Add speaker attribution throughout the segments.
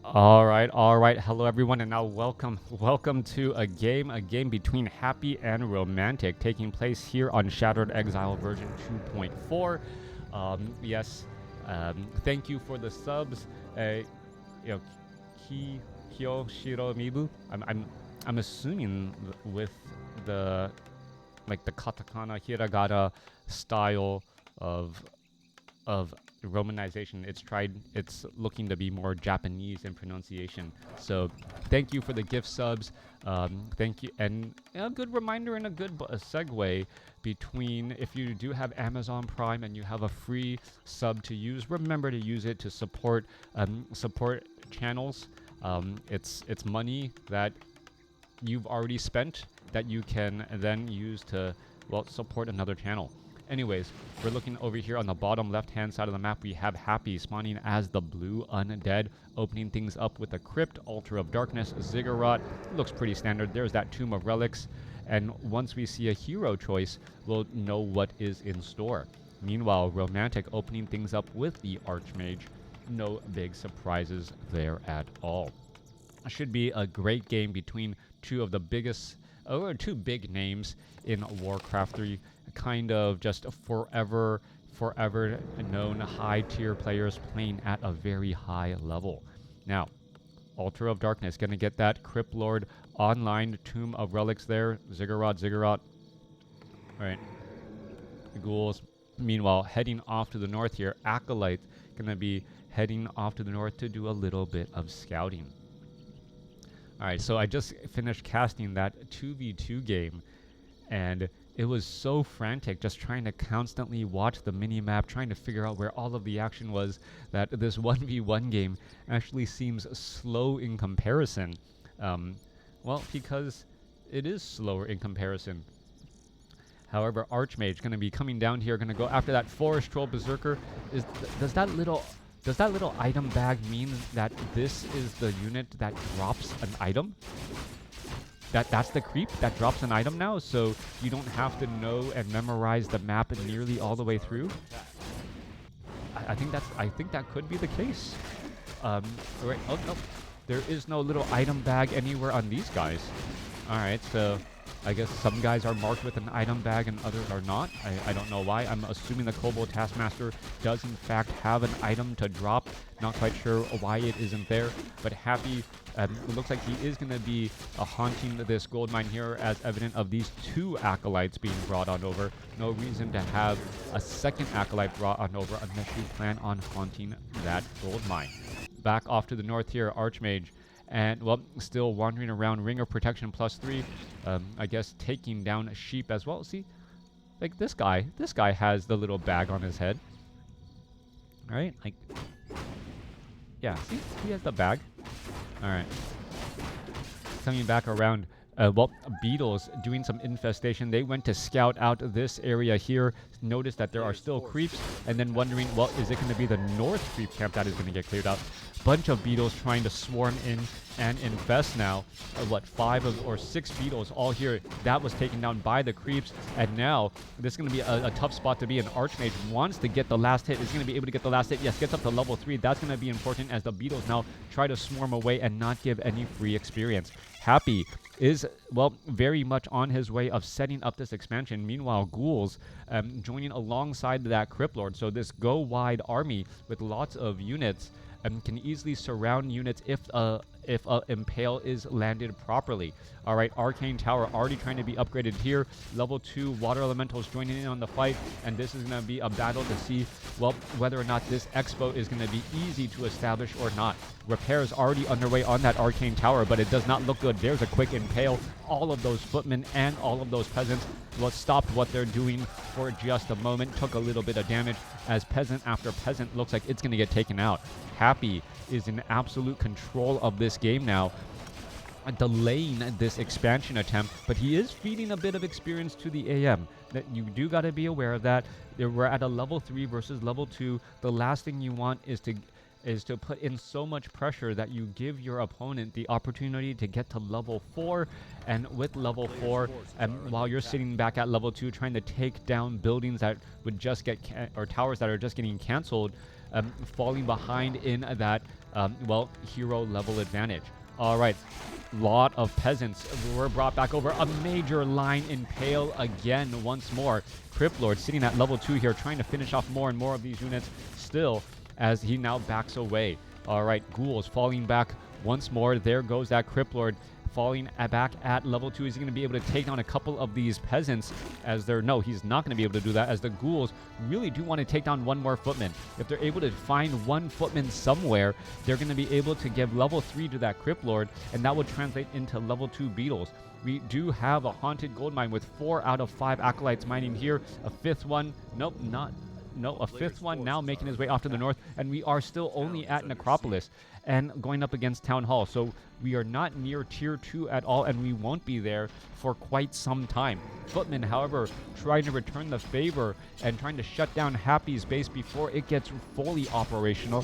Speaker 1: All right. Hello, everyone, and now welcome to a game between Happy and Romantic, taking place here on Shattered Exile version 2.4. Yes, thank you for the subs. You know, Kyo Shiro Mibu. I'm assuming with the the katakana hiragana style of of romanization, it's looking to be more Japanese in pronunciation. So thank you for the gift subs. Thank you, and a good reminder and a good segue between, if you do have Amazon Prime and you have a free sub to use, remember to use it to support channels. It's money that you've already spent that you can then use to, well, support another channel. Anyways, we're looking over here on the bottom left-hand side of the map. We have Happy spawning as the blue undead, opening things up with a crypt, altar of darkness, ziggurat. Looks pretty standard. There's that tomb of relics. And once we see a hero choice, we'll know what is in store. Meanwhile, Romantic opening things up with the Archmage. No big surprises there at all. Should be a great game between two of the biggest, or two big names in Warcraft 3, kind of just forever known high tier players playing at a very high level. Now, Altar of Darkness, gonna get that Crypt Lord online, Tomb of Relics there, Ziggurat. Alright, the ghouls. Meanwhile, heading off to the north here, Acolyte gonna be heading off to the north to do a little bit of scouting. Alright, so I just finished casting that 2v2 game, and it was so frantic just trying to constantly watch the mini-map, trying to figure out where all of the action was, that this 1v1 game actually seems slow in comparison. Well, because it is slower in comparison. However, Archmage going to be coming down here, going to go after that Forest Troll Berserker. Does that little item bag mean that this is the unit that drops an item? That's the creep that drops an item now, so you don't have to know and memorize the map nearly all the way through. I think that could be the case. Right. Oh no, there is no little item bag anywhere on these guys. All right, so I guess some guys are marked with an item bag and others are not. I don't know why. I'm assuming the Kobold Taskmaster does in fact have an item to drop. Not quite sure why it isn't there, but Happy, it looks like he is going to be haunting this gold mine here, as evident of these two Acolytes being brought on over. No reason to have a second Acolyte brought on over unless you plan on haunting that gold mine. Back off to the north here, Archmage. And, well, still wandering around, Ring of Protection +3. I guess taking down a sheep as well. See, like this guy has the little bag on his head. All right, like, yeah, see, he has the bag. All right. Coming back around, well, beetles doing some infestation. They went to scout out this area here, noticed that there are still creeps, and then wondering, well, is it going to be the north creep camp that is going to get cleared out? Bunch of beetles trying to swarm in and infest now. What, 5 or 6 beetles all here. That was taken down by the creeps, and now this is going to be a tough spot to be. An Archmage wants to get the last hit. Is going to be able to get the last hit. Yes, gets up to level 3. That's going to be important as the beetles now try to swarm away and not give any free experience. Happy is, well, very much on his way of setting up this expansion. Meanwhile, ghouls joining alongside that Crypt Lord. So this go-wide army with lots of units can easily surround units if Impale is landed properly. All right, Arcane Tower already trying to be upgraded here. Level 2 Water Elementals joining in on the fight, and this is going to be a battle to see, well, whether or not this Expo is going to be easy to establish or not. Repairs already underway on that Arcane Tower, but it does not look good. There's a quick Impale. All of those footmen and all of those peasants, well, stopped what they're doing for just a moment, took a little bit of damage as peasant after peasant looks like it's going to get taken out. Happy is in absolute control of this game now, delaying this expansion attempt, but he is feeding a bit of experience to the AM. That you do got to be aware of that. We're at a level 3 versus level 2. The last thing you want is to put in so much pressure that you give your opponent the opportunity to get to level 4, and with level 4, and while you're sitting back at level 2 trying to take down buildings that would just get or towers that are just getting cancelled, falling behind in that, well, hero level advantage. All right, lot of peasants were brought back over. A major line impale again once more. Cryptlord sitting at level 2 here, trying to finish off more and more of these units still as he now backs away. All right, ghouls falling back once more. There goes that Cryptlord falling back at level 2. Is he going to be able to take down a couple of these peasants as they're... No, he's not going to be able to do that, as the ghouls really do want to take down one more footman. If they're able to find one footman somewhere, they're going to be able to give level 3 to that Cryptlord, and that would translate into level 2 beetles. We do have a haunted gold mine with 4 out of 5 acolytes mining here. A 5th one, nope, not... No, a 5th one now making his way off to the north, and we are still only at Necropolis and going up against Town Hall. So we are not near tier 2 at all, and we won't be there for quite some time. Footman, however, trying to return the favor and trying to shut down Happy's base before it gets fully operational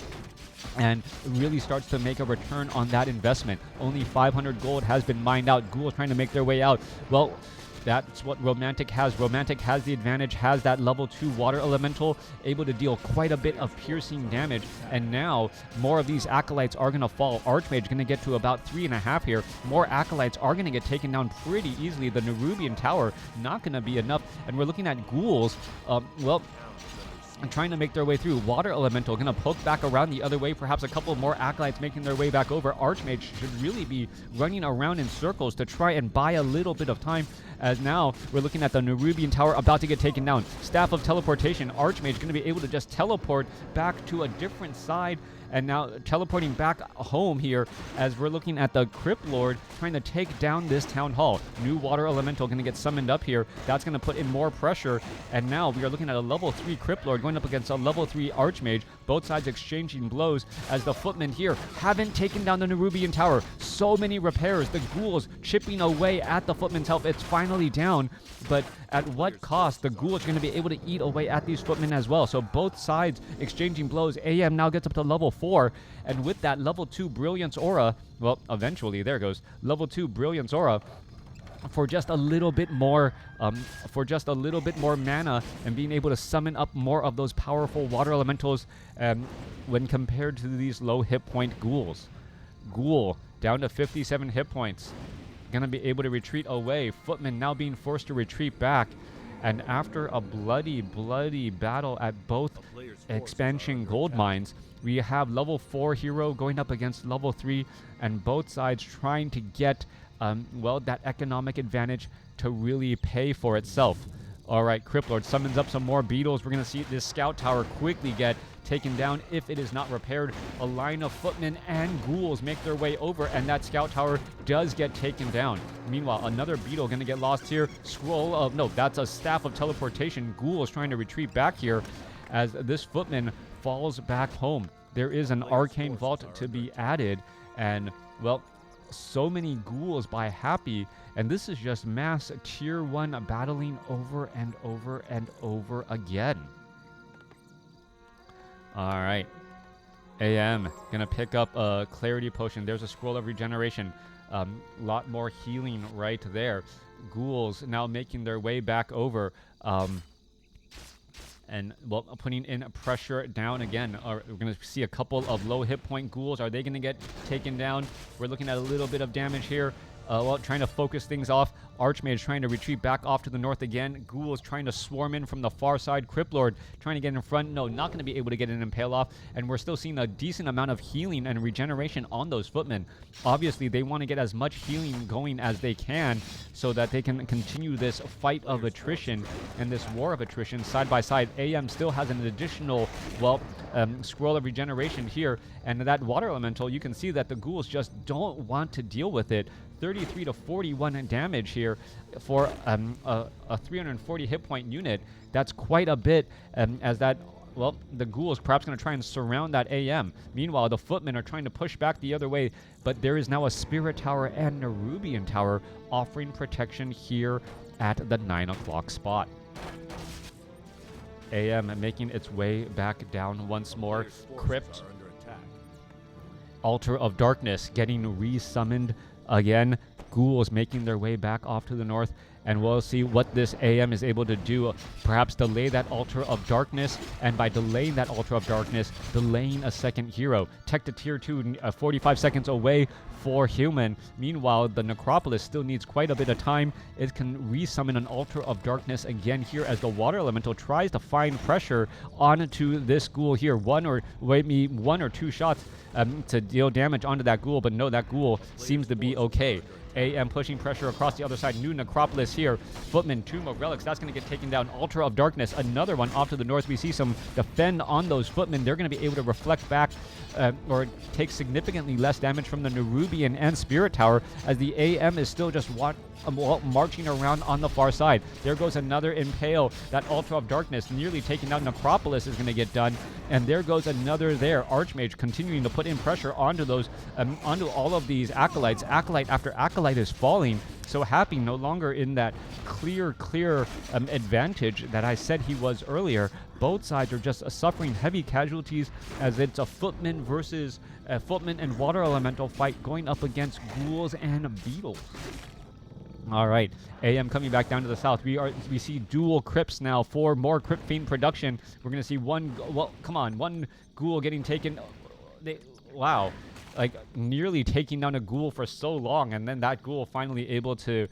Speaker 1: and really starts to make a return on that investment. Only 500 gold has been mined out. Ghouls trying to make their way out. Well, that's what Romantic has. Romantic has the advantage, has that level 2 water elemental, able to deal quite a bit of piercing damage. And now more of these acolytes are going to fall. Archmage going to get to about 3.5 here. More acolytes are going to get taken down pretty easily. The Nerubian Tower not going to be enough. And we're looking at ghouls, well, trying to make their way through. Water Elemental going to poke back around the other way. Perhaps a couple more acolytes making their way back over. Archmage should really be running around in circles to try and buy a little bit of time, as now we're looking at the Nerubian Tower about to get taken down. Staff of Teleportation. Archmage going to be able to just teleport back to a different side, and now teleporting back home here as we're looking at the Cryptlord trying to take down this Town Hall. New Water Elemental going to get summoned up here. That's going to put in more pressure, and now we are looking at a level 3 Cryptlord going up against a level 3 Archmage. Both sides exchanging blows as the footmen here haven't taken down the Nerubian Tower. So many repairs. The ghouls chipping away at the footman's health. It's finally down, but at what cost? The ghouls are going to be able to eat away at these footmen as well. So both sides exchanging blows. AM now gets up to level 4, and with that level 2 Brilliance Aura, well, eventually, there goes, level 2 Brilliance Aura, for just a little bit more mana and being able to summon up more of those powerful water elementals when compared to these low hit point ghouls. Ghoul down to 57 hit points, gonna be able to retreat away. Footman now being forced to retreat back, and after a bloody battle at both expansion gold mines, we have level 4 hero going up against level 3, and both sides trying to get well, that economic advantage to really pay for itself. All right, Cryptlord summons up some more beetles. We're going to see this scout tower quickly get taken down if it is not repaired. A line of footmen and ghouls make their way over, and that scout tower does get taken down. Meanwhile, another beetle going to get lost here. Scroll of... No, that's a Staff of Teleportation. Ghouls trying to retreat back here as this footman falls back home. There is an arcane vault to be added, and, well, so many ghouls by Happy, and this is just mass tier 1 battling over and over and over again. All right, AM gonna pick up a clarity potion. There's a scroll of regeneration, lot more healing right there. Ghouls now making their way back over, and, well, putting in pressure down again. We're going to see a couple of low hit point ghouls. Are they going to get taken down? We're looking at a little bit of damage here. Well, trying to focus things off. Archmage trying to retreat back off to the north again. Ghouls trying to swarm in from the far side. Cryptlord trying to get in front. No, not going to be able to get an impale off. And we're still seeing a decent amount of healing and regeneration on those footmen. Obviously, they want to get as much healing going as they can so that they can continue this fight of attrition and this war of attrition side by side. AM still has an additional, well, scroll of regeneration here. And that water elemental, you can see that the ghouls just don't want to deal with it. 33 to 41 damage here for a 340 hit point unit. That's quite a bit, as that, well, the ghoul is perhaps going to try and surround that AM. Meanwhile, the footmen are trying to push back the other way, but there is now a Spirit Tower and Nerubian Tower offering protection here at the 9 o'clock spot. AM making its way back down once more. Crypt, Altar of Darkness getting re-summoned again. Ghouls making their way back off to the north, and we'll see what this AM is able to do. Perhaps delay that Altar of Darkness, and by delaying that Altar of Darkness, delaying a second hero. Tech to tier 2, 45 seconds away for human. Meanwhile, the Necropolis still needs quite a bit of time. It can resummon an Altar of Darkness again here as the Water Elemental tries to find pressure onto this ghoul here. One or two shots to deal damage onto that ghoul, but no, that ghoul seems to be okay. AM pushing pressure across the other side. New Necropolis here. Footman, Tomb of Relics. That's going to get taken down. Altar of Darkness. Another one off to the north. We see some defend on those Footmen. They're going to be able to reflect back or take significantly less damage from the Nerubian and Spirit Tower as the AM is still just marching around on the far side. There goes another Impale. That Altar of Darkness nearly taking out Necropolis is going to get done. And there goes another there. Archmage continuing to put in pressure onto those, onto all of these Acolytes. Acolyte after Acolyte is falling. So Happy no longer in that clear advantage that I said he was earlier. Both sides are just suffering heavy casualties as it's a Footman versus a Footman and Water Elemental fight going up against ghouls and beetles. All right, AM coming back down to the south. We see dual crypts now for more Crypt Fiend production. We're gonna see one ghoul getting taken. Wow, like nearly taking down a ghoul for so long, and then that ghoul finally able to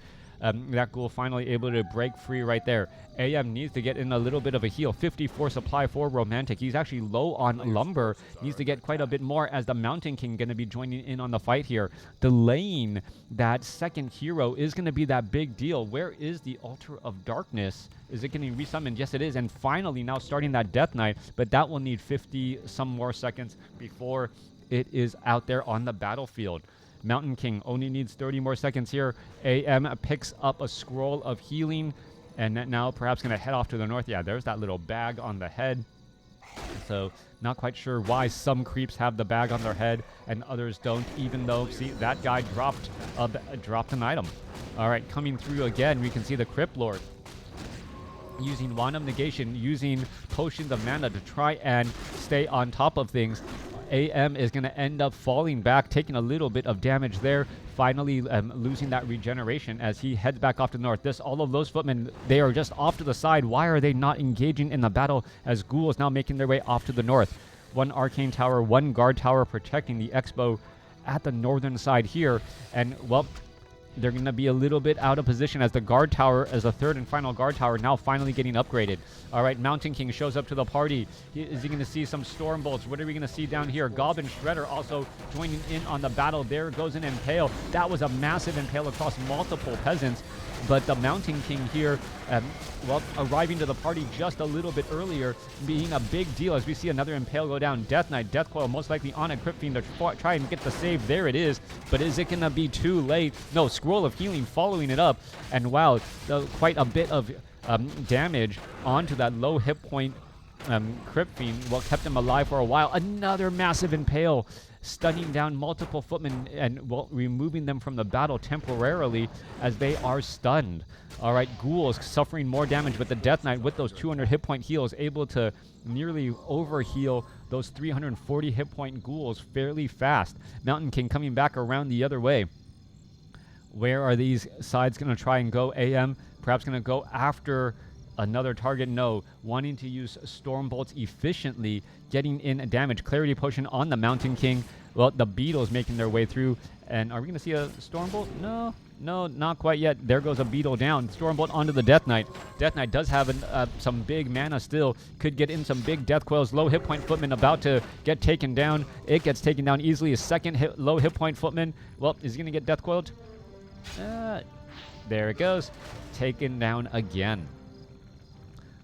Speaker 1: break free right there. AM needs to get in a little bit of a heal. 54 supply for Romantic. He's actually low on lumber. Needs to get quite a bit more as the Mountain King going to be joining in on the fight here. Delaying that second hero is going to be that big deal. Where is the Altar of Darkness? Is it getting resummoned? Yes, it is. And finally now starting that Death Knight, but that will need 50 some more seconds before it is out there on the battlefield. Mountain King only needs 30 more seconds here. AM picks up a scroll of healing, and now perhaps going to head off to the north. Yeah, there's that little bag on the head. So not quite sure why some creeps have the bag on their head and others don't, even though, see, that guy dropped an item. All right, coming through again, we can see the Crypt Lord using Wand of Negation, using Potions of Mana to try and stay on top of things. AM is going to end up falling back, taking a little bit of damage there, finally losing that regeneration as he heads back off to the north. All of those Footmen, they are just off to the side. Why are they not engaging in the battle as Ghoul is now making their way off to the north? One Arcane Tower, one Guard Tower protecting the Expo at the northern side here. And, well, they're going to be a little bit out of position as the Guard Tower, as the third and final Guard Tower, now finally getting upgraded. All right, Mountain King shows up to the party. Is he going to see some Storm Bolts? What are we going to see down here? Goblin Shredder also joining in on the battle. There goes an Impale. That was a massive Impale across multiple peasants. But the Mountain King here, arriving to the party just a little bit earlier, being a big deal as we see another Impale go down. Death Knight, Death Coil, most likely on a Crypt Fiend to try and get the save. There it is. But is it going to be too late? No, Scroll of Healing following it up. And wow, quite a bit of damage onto that low hit point Crypt Fiend. Well, kept him alive for a while. Another massive Impale, stunning down multiple Footmen and, well, removing them from the battle temporarily as they are stunned. All right, Ghouls suffering more damage, but the Death Knight with those 200 hit point heals able to nearly overheal those 340 hit point Ghouls fairly fast. Mountain King coming back around the other way. Where are these sides going to try and go? AM perhaps going to go after another target. No, wanting to use Storm Bolts efficiently, getting in damage. Clarity Potion on the Mountain King. Well, the Beetles making their way through. And are we going to see a Storm Bolt? No, not quite yet. There goes a Beetle down. Storm Bolt onto the Death Knight. Death Knight does have some big mana still. Could get in some big Death Coils. Low hit point Footman about to get taken down. It gets taken down easily. A second low hit point Footman. Well, is he going to get Death Coiled? There it goes. Taken down again.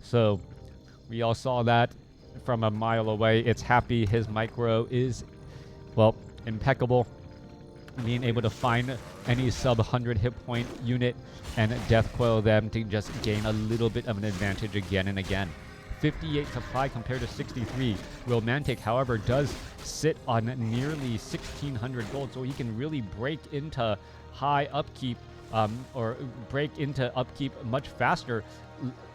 Speaker 1: So we all saw that from a mile away. It's Happy. His micro is, well, impeccable. Being able to find any sub 100 hit point unit and Death Coil them to just gain a little bit of an advantage again and again. 58 supply compared to 63. Romantic, however, does sit on nearly 1,600 gold, so he can really break into high upkeep or break into upkeep much faster.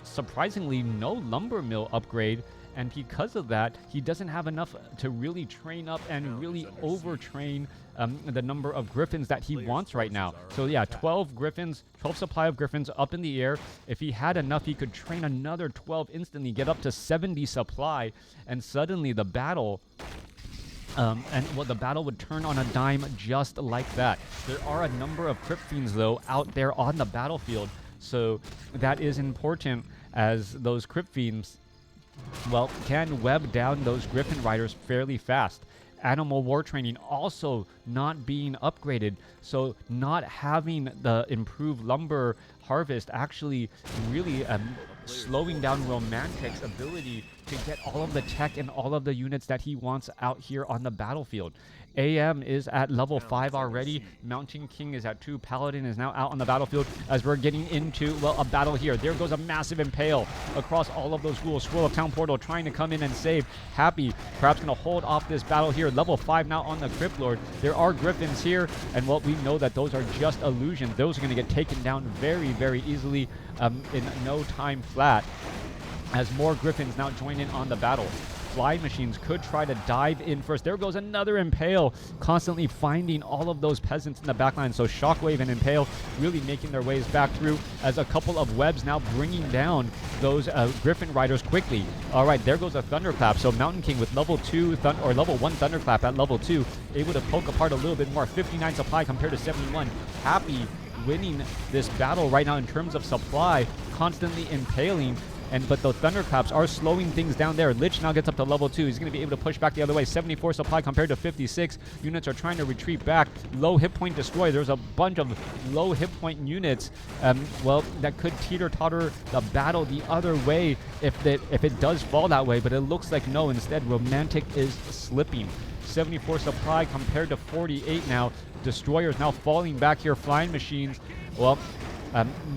Speaker 1: Surprisingly, no lumber mill upgrade, And because of that, he doesn't have enough to really train up and really overtrain the number of griffins that he wants right now. So yeah, 12 griffins, 12 supply of griffins up in the air. If he had enough, he could train another 12 instantly, get up to 70 supply, and suddenly the battle the battle would turn on a dime just like that. There are a number of Crypt Fiends, though, out there on the battlefield, so that is important, as those Crypt Fiends, well, can web down those Griffin Riders fairly fast. Animal war training also not being upgraded, so not having the improved lumber harvest actually really slowing down Romantic's ability to get all of the tech and all of the units that he wants out here on the battlefield. AM is at level 5 already. Mountain King is at 2. Paladin is now out on the battlefield as we're getting into, well, a battle here. There goes a massive impale across all of those ghouls. Scroll of Town Portal trying to come in and save. Happy perhaps going to hold off this battle here. Level 5 now on the Crypt Lord. There are Griffins here, and well, we know that those are just illusions. Those are going to get taken down very, very easily in no time flat, as more Griffins now join in on the battle. Flying machines could try to dive in first. There goes another Impale, constantly finding all of those peasants in the backline. So Shockwave and Impale really making their ways back through, as a couple of webs now bringing down those Griffin Riders quickly. All right, there goes a Thunderclap. So Mountain King with level 2 or level 1 Thunderclap at level 2, able to poke apart a little bit more. 59 supply compared to 71. Happy winning this battle right now in terms of supply, constantly impaling. But those Thunderclaps are slowing things down there. Lich now gets up to level 2. He's going to be able to push back the other way. 74 supply compared to 56. Units are trying to retreat back. Low hit point destroy. There's a bunch of low hit point units, well, that could teeter-totter the battle the other way if it does fall that way. But it looks like no. Instead, Romantic is slipping. 74 supply compared to 48 now. Destroyers now falling back here. Flying machines, well,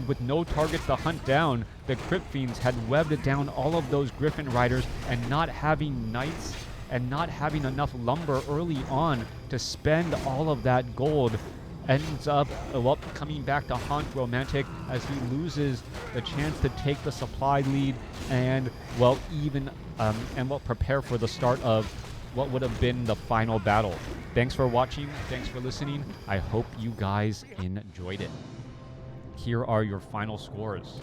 Speaker 1: with no targets to hunt down, the Crypt Fiends had webbed down all of those Griffin Riders, and not having knights and not having enough lumber early on to spend all of that gold ends up, well, coming back to haunt Romantic, as he loses the chance to take the supply lead and, well, prepare for the start of what would have been the final battle. Thanks for watching. Thanks for listening. I hope you guys enjoyed it. Here are your final scores.